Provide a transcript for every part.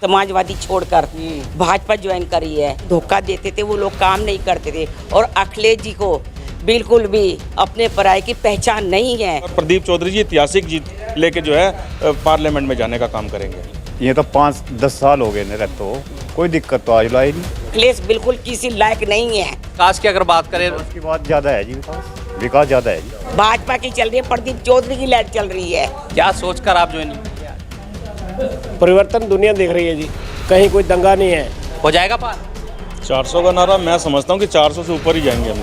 समाजवादी छोड़कर भाजपा ज्वाइन करी है। धोखा देते थे वो लोग, काम नहीं करते थे। और अखिलेश जी को बिल्कुल भी अपने पराये की पहचान नहीं है। और प्रदीप चौधरी जी ऐतिहासिक जीत लेके जो है पार्लियामेंट में जाने का काम करेंगे। ये तो 5-10 साल हो गए न रहते हो, कोई दिक्कत तो आज लाई नहीं। अखिलेश बिल्कुल किसी लायक नहीं है। विकास की अगर बात करें, उसकी बात ज़्यादा है जी, विकास ज़्यादा है जी। भाजपा की चल रही है, प्रदीप चौधरी की लाइट चल रही है। क्या सोचकर आप ज्वाइनिंग किया? परिवर्तन दुनिया देख रही है जी, कहीं कोई दंगा नहीं है। हो जाएगा पार? 400 का नारा मैं समझता हूँ कि 400 से ऊपर ही जाएंगे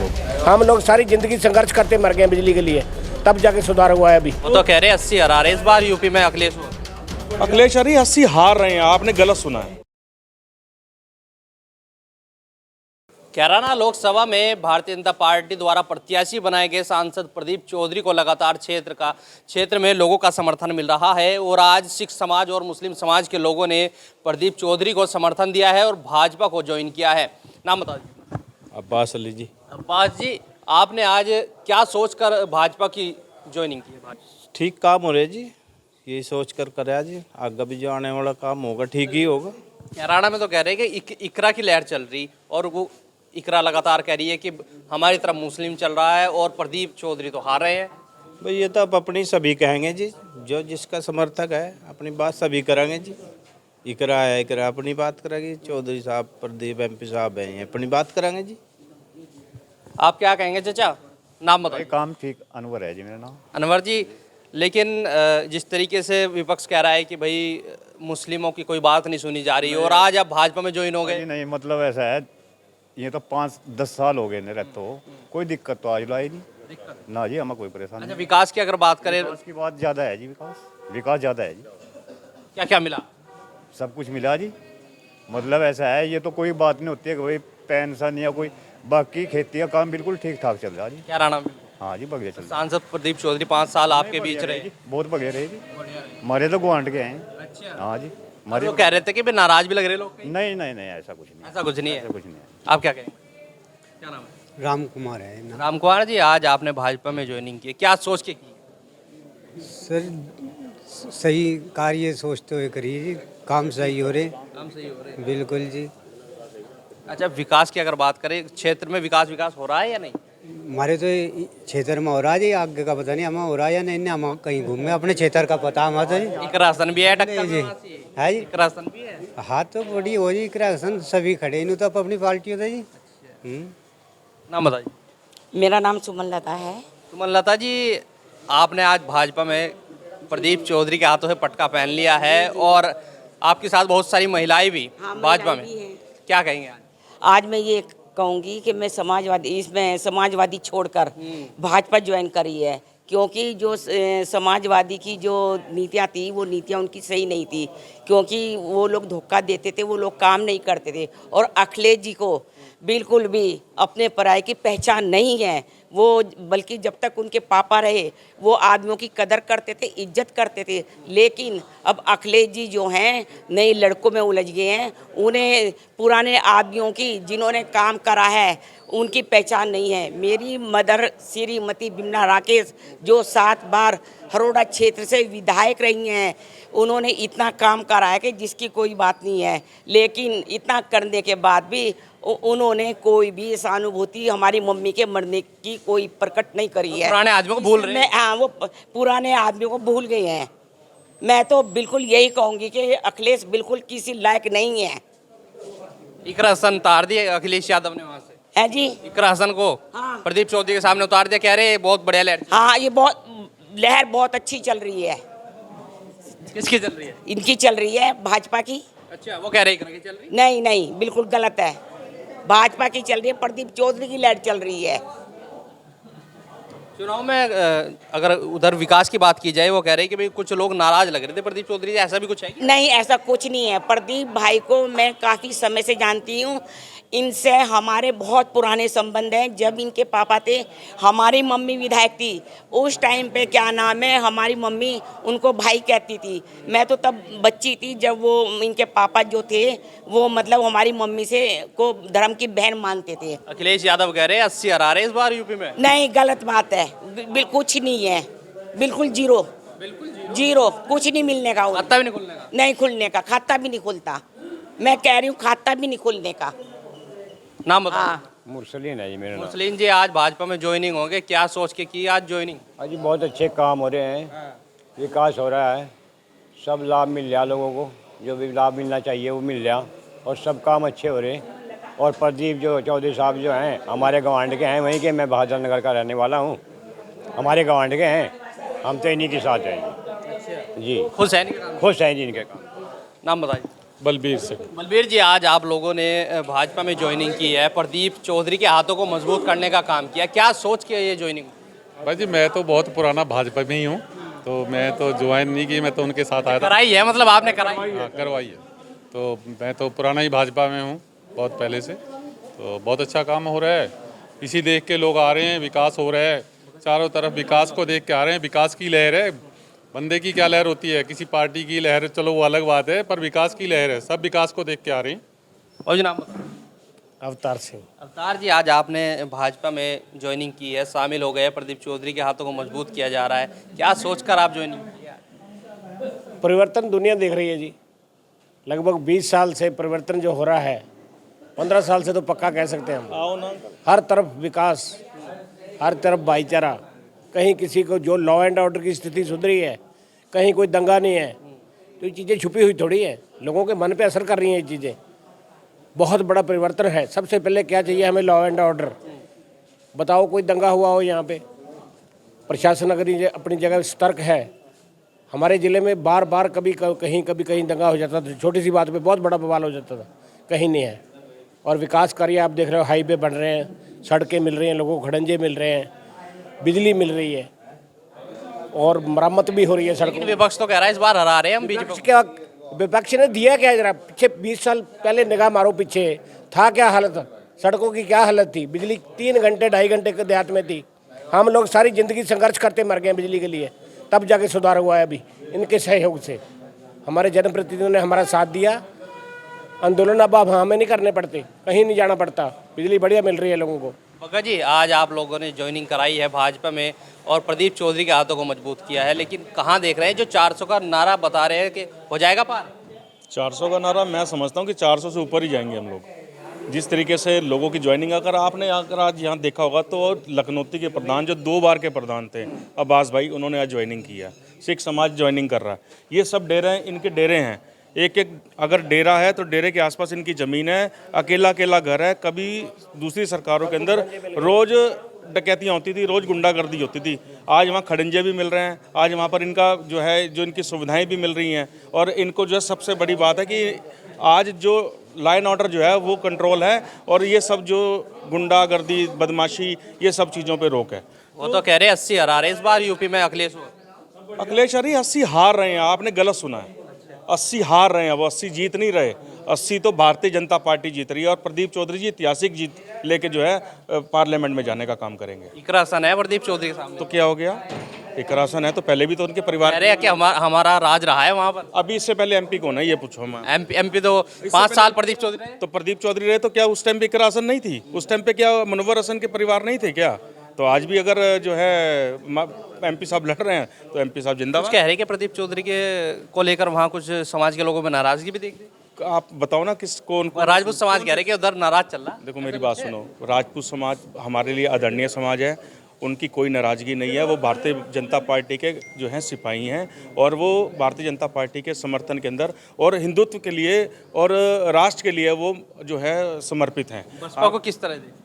हम लोग सारी जिंदगी संघर्ष करते मर गए हैं बिजली के लिए, तब जाके सुधार हुआ है अभी। वो तो कह रहे हैं 80 हरा रहे इस बार यूपी में अखिलेश को। अखिलेश अरे 80 हार रहे हैं, आपने गलत सुना है। कैराना लोकसभा में भारतीय जनता पार्टी द्वारा प्रत्याशी बनाए गए सांसद प्रदीप चौधरी को लगातार क्षेत्र में लोगों का समर्थन मिल रहा है और आज सिख समाज और मुस्लिम समाज के लोगों ने प्रदीप चौधरी को समर्थन दिया है और भाजपा को ज्वाइन किया है। नाम बता दीजिए। अब्बास अली जी। अब्बास जी, आपने आज क्या सोचकर भाजपा की ज्वाइनिंग की है? ठीक काम हो रहा है जी, यही सोच कर कराया जी, आगे भी जो आने वाला काम होगा ठीक ही होगा। कैराना में तो कह रहे हैं कि इकरा की लहर चल रही और वो इकरा लगातार कह रही है कि हमारी तरफ मुस्लिम चल रहा है और प्रदीप चौधरी तो हार रहे हैं। भाई ये तो अब अपनी सभी कहेंगे जी, जो जिसका समर्थक है अपनी बात सभी करेंगे जी। इकरा है, इकरा अपनी बात करेगी, चौधरी साहब प्रदीप एमपी साहब हैं, ये अपनी बात करेंगे जी। आप क्या कहेंगे चाचा? नाम बताइए। काम ठीक, अनवर है जी मेरा नाम। अनवर जी, लेकिन जिस तरीके से विपक्ष कह रहा है कि भाई मुस्लिमों की कोई बात नहीं सुनी जा रही और आज आप भाजपा में ज्वाइन हो गए। नहीं, मतलब ऐसा है, ये तो 5-10 साल हो गए न रहते हो, कोई दिक्कत तो आज लाई नहीं ना जी, हमें कोई परेशानी अच्छा, नहीं। विकास की अगर बात करें, उसकी बात ज़्यादा है जी, विकास ज़्यादा है जी। क्या क्या मिला? सब कुछ मिला जी, मतलब ऐसा है, ये तो कोई बात नहीं होती है कि भाई पेंशन या कोई, बाकी खेती का काम बिल्कुल ठीक ठाक चल रहा है जी। कैराना में हाँ जी, बढ़िया चल रहा सांसद प्रदीप चौधरी 5 साल आपके बीच रहे। है, बहुत बढ़िया रहे जी। हमारे तो गुआंढ के हैं। अच्छा, हाँ जी, वो कह रहे थे कि नाराज भी लग रहे लोग। नहीं नहीं नहीं, ऐसा कुछ नहीं, ऐसा कुछ नहीं है। ऐसा कुछ नहीं है। आप क्या कहेंगे? क्या नाम है? राम कुमार है ना। राम कुमार जी, आज आपने भाजपा में ज्वाइनिंग की, क्या सोच के की? सर सही कार्य सोचते हुए करिए जी, काम सही हो रहे। काम सही हो रहे। बिल्कुल जी। अच्छा, विकास की अगर बात करें, क्षेत्र में विकास हो रहा है या नहीं? हमारे तो क्षेत्र में हो रहा है जी, आगे का पता नहीं हमें हो रहा है या नहीं, हम कहीं घूमे, अपने क्षेत्र का पता हमारा तो जी। इकरासन भी है टक्कर जी में? है जी, इकरासन भी है। हाथ तो बड़ी हो जी, इकरासन सभी खड़े नहीं तो अपनी पार्टी होता जी। नाम बताइए। मेरा नाम सुमन लता है। सुमन लता जी, आपने आज भाजपा में प्रदीप चौधरी के हाथों से पटका पहन लिया है और आपके साथ बहुत सारी महिलाएं भी भाजपा में, क्या कहेंगे आज? आज मैं ये कहूँगी कि मैं समाजवादी छोड़कर भाजपा ज्वाइन करी है, क्योंकि जो समाजवादी की जो नीतियाँ थी वो नीतियाँ उनकी सही नहीं थी, क्योंकि वो लोग धोखा देते थे, वो लोग काम नहीं करते थे। और अखिलेश जी को बिल्कुल भी अपने पराये की पहचान नहीं है वो, बल्कि जब तक उनके पापा रहे वो आदमियों की कदर करते थे, इज्जत करते थे। लेकिन अब अखिलेश जी जो हैं नए लड़कों में उलझ गए हैं, उन्हें पुराने आदमियों की जिन्होंने काम करा है उनकी पहचान नहीं है। मेरी मदर श्रीमती बिमला राकेश जो 7 बार हरोड़ा क्षेत्र से विधायक रही हैं, उन्होंने इतना काम करा है कि जिसकी कोई बात नहीं है। लेकिन इतना करने के बाद भी उन्होंने कोई भी सहानुभूति हमारी मम्मी के मरने की कोई प्रकट नहीं करी है। पुराने आदमियों को भूल रहे हैं। हाँ, वो पुराने आदमियों को भूल गए हैं। मैं तो बिल्कुल यही कहूँगी कि अखिलेश बिल्कुल किसी लायक नहीं है। इकरासन उतार दिए अखिलेश यादव ने वहाँ से, है जी। इकरासन को हाँ। प्रदीप चौधरी के सामने उतार दिया, कह रहे हैं बहुत बढ़िया लहर। हाँ, ये बहुत लहर बहुत अच्छी चल रही है। किसकी चल रही है? इनकी चल रही है, भाजपा की। अच्छा, वो कह रहे हैं कि चल रही। नहीं नहीं, बिल्कुल गलत है। भाजपा की चल रही है, प्रदीप चौधरी की लहर चल रही है। चुनाव में अगर उधर विकास की बात की जाए, वो कह रहे हैं कि भाई कुछ लोग नाराज लग रहे थे प्रदीप चौधरी से, ऐसा भी कुछ है क्या? नहीं, ऐसा कुछ नहीं है। प्रदीप भाई को मैं काफ़ी समय से जानती हूँ, इनसे हमारे बहुत पुराने संबंध हैं। जब इनके पापा थे, हमारी मम्मी विधायक थी, उस टाइम पे क्या नाम है, हमारी मम्मी उनको भाई कहती थी। मैं तो तब बच्ची थी जब वो इनके पापा जो थे वो मतलब हमारी मम्मी से को धर्म की बहन मानते थे। अखिलेश यादव कह रहे हैं 80 हरा रहे इस बार यूपी में। नहीं, गलत बात है, बिल्कुल कुछ नहीं है, बिल्कुल जीरो। जीरो, कुछ नहीं मिलने का उनको। खाता भी नहीं खुलने का। नहीं खुलने का, खाता भी नहीं खुलता। मैं कह रही हूँ खाता भी नहीं खुलने का। नाम बताओ। हाँ, मुरसलीन है जी मेरा नाम। मुस्लिम जी आज भाजपा में ज्वाइनिंग होंगे, क्या सोच के की आज ज्वाइनिंग? आज बहुत अच्छे काम हो रहे हैं, विकास हो रहा है, सब लाभ मिल रहा लोगों को, जो भी लाभ मिलना चाहिए वो मिल रहा, और सब काम अच्छे हो रहे हैं। और प्रदीप जो चौधरी साहब जो हैं हमारे गवांड के हैं, वहीं के, मैं बहादुर नगर का रहने वाला हूँ, हमारे गवांड के हैं, हम तो इन्हीं के साथ हैं जी। खुश है इनके काम? खुश हैं जी इनके काम। नाम बताइए। बलबीर सिंह। बलबीर जी आज आप लोगों ने भाजपा में ज्वाइनिंग की है, प्रदीप चौधरी के हाथों को मजबूत करने का काम किया, क्या सोच के ये ज्वाइनिंग? भाई जी मैं तो बहुत पुराना भाजपा में ही हूँ, तो मैं तो ज्वाइन नहीं की, मैं तो उनके साथ आया था। कराई है, मतलब आपने कराई? हाँ करवाई है, तो मैं तो पुराना ही भाजपा में हूँ बहुत पहले से, तो बहुत अच्छा काम हो रहा है। इसी देख के लोग आ रहे हैं, विकास हो रहा है, चारों तरफ विकास को देख के आ रहे हैं। विकास की लहर है, बंदे की क्या लहर होती है, किसी पार्टी की लहर चलो वो अलग बात है, पर विकास की लहर है, सब विकास को देख के आ रहे हैं। और जी नाम बताओ। अवतार सिंह। अवतार जी आज आपने भाजपा में ज्वाइनिंग की है, शामिल हो गए, प्रदीप चौधरी के हाथों को मजबूत किया जा रहा है, क्या सोचकर आप ज्वाइनिंग किया? परिवर्तन दुनिया देख रही है जी। लगभग 20 साल से परिवर्तन जो हो रहा है, 15 साल से तो पक्का कह सकते हैं हम। हर तरफ विकास, हर तरफ भाईचारा, कहीं किसी को जो लॉ एंड ऑर्डर की स्थिति सुधरी है, कहीं कोई दंगा नहीं है, तो ये चीज़ें छुपी हुई थोड़ी है, लोगों के मन पे असर कर रही हैं ये चीज़ें। बहुत बड़ा परिवर्तन है। सबसे पहले क्या चाहिए हमें? Law and order. बताओ कोई दंगा हुआ हो यहाँ पे, प्रशासन अगर ये अपनी जगह सतर्क है। हमारे ज़िले में बार बार कभी कहीं दंगा हो जाता था, छोटी सी बात पे बहुत बड़ा बवाल हो जाता था, कहीं नहीं है। और विकास कार्य आप देख रहे हो, हाईवे बन रहे हैं, सड़कें मिल रही हैं, लोगों को खड़ंजे मिल रहे हैं, बिजली मिल रही है, और मरम्मत भी हो रही है सड़कों। विपक्ष तो कह रहा है इस बार हरा रहे हैं हम बीजेपी। क्या विपक्ष ने दिया क्या? जरा पीछे 20 साल पहले निगाह मारो, पीछे था क्या हालत? सड़कों की क्या हालत थी? बिजली 3 घंटे 2.5 घंटे के देहात में थी। हम लोग सारी जिंदगी संघर्ष करते मर गए बिजली के लिए, तब जाके सुधार हुआ है अभी इनके सहयोग से। हमारे जनप्रतिनिधियों ने हमारा साथ दिया। आंदोलन अब हमें नहीं करने पड़ते, कहीं नहीं जाना पड़ता, बिजली बढ़िया मिल रही है लोगों को। भगत जी आज आप लोगों ने ज्वाइनिंग कराई है भाजपा में और प्रदीप चौधरी के हाथों को मजबूत किया है, लेकिन कहाँ देख रहे हैं जो 400 का नारा बता रहे हैं कि हो जाएगा पार? 400 का नारा मैं समझता हूँ कि 400 से ऊपर ही जाएंगे हम लोग। जिस तरीके से लोगों की ज्वाइनिंग, अगर आपने आज यहाँ देखा होगा तो लखनौती के प्रधान जो 2 बार के प्रधान थे, अब्बास भाई, उन्होंने आज ज्वाइनिंग किया। सिख समाज ज्वाइनिंग कर रहा है। ये सब डेरे हैं, इनके डेरे हैं। एक अगर डेरा है तो डेरे के आसपास इनकी ज़मीन है, अकेला घर है। कभी दूसरी सरकारों के अंदर रोज़ डकैतियाँ होती थी, रोज़ गुंडागर्दी होती थी। आज वहाँ खड़ंजे भी मिल रहे हैं, आज वहाँ पर इनका जो इनकी सुविधाएं भी मिल रही हैं। और इनको जो है सबसे बड़ी बात है कि आज जो लॉ एंड ऑर्डर जो है वो कंट्रोल है, और ये सब जो गुंडागर्दी, बदमाशी, ये सब चीज़ों पर रोक है। वो तो कह रहे हैं 80 हरा रहे इस बार यूपी में अखिलेश। अखिलेश अरे 80 हार रहे हैं, आपने गलत सुना है। 80 हार रहे हैं, वो 80 जीत नहीं रहे। 80 तो भारतीय जनता पार्टी जीत रही है, और प्रदीप चौधरी जी ऐतिहासिक जीत लेके जो है पार्लियामेंट में जाने का काम करेंगे। इकरासन है प्रदीप चौधरी के सामने। तो क्या हो गया? इकरासन है तो पहले भी तो उनके परिवार कह रहे हैं कि हमारा राज रहा है वहाँ पर। अभी इससे पहले एमपी कौन है ये पूछो हम। एमपी तो 5 साल प्रदीप चौधरी रहे। तो प्रदीप चौधरी रहे तो क्या उस टाइम पे इकरासन नहीं थी? उस टाइम पे क्या मुनव्वर हसन के परिवार नहीं थे क्या? तो आज भी अगर जो है एमपी साहब लड़ रहे हैं तो एमपी साहब जिंदाबाद। कह रहे हैं कि प्रदीप चौधरी के को लेकर वहाँ कुछ समाज के लोगों में नाराजगी भी देख रही है। आप बताओ ना किसको? राजपूत समाज कह रहे हैं कि उधर नाराज चल रहा है। देखो मेरी बात सुनो, राजपूत समाज हमारे लिए आदरणीय समाज है, उनकी कोई नाराज़गी नहीं है। वो भारतीय जनता पार्टी के जो हैं सिपाही हैं, और वो भारतीय जनता पार्टी के समर्थन के अंदर और हिंदुत्व के लिए और राष्ट्र के लिए वो जो है समर्पित हैं। बसपा को किस तरह दे?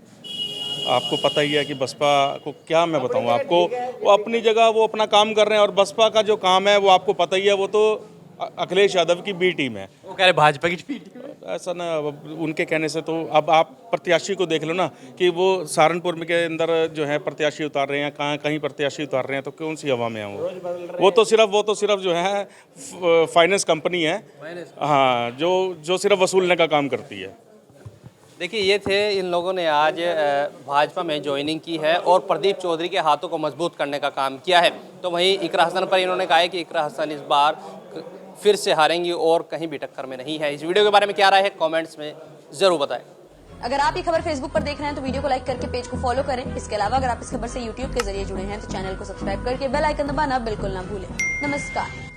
आपको पता ही है कि बसपा को क्या मैं बताऊं आपको, वो अपनी जगह वो अपना काम कर रहे हैं, और बसपा का जो काम है वो आपको पता ही है, वो तो अखिलेश यादव की बी टीम है। वो कह रहे भाजपा की टीम है। ऐसा ना, उनके कहने से तो अब आप प्रत्याशी को देख लो ना कि वो सहारनपुर में के अंदर जो है प्रत्याशी उतार रहे हैं, कहीं प्रत्याशी उतार रहे हैं, तो कौन सी हवा में है वो तो सिर्फ जो है फाइनेंस कंपनी है, हाँ, जो सिर्फ वसूलने का काम करती है। देखिए ये थे इन लोगों ने आज भाजपा में ज्वाइनिंग की है और प्रदीप चौधरी के हाथों को मजबूत करने का काम किया है। तो वहीं इकरा हसन पर इन्होंने कहा है कि इकरा हसन इस बार फिर से हारेंगी और कहीं भी टक्कर में नहीं है। इस वीडियो के बारे में क्या राय है कमेंट्स में ज़रूर बताएं। अगर आप ये खबर फेसबुक पर देख रहे हैं तो वीडियो को लाइक करके पेज को फॉलो करें। इसके अलावा अगर आप इस खबर से यूट्यूब के जरिए जुड़े हैं तो चैनल को सब्सक्राइब करके बेल आइकन दबाना बिल्कुल ना भूलें। नमस्कार।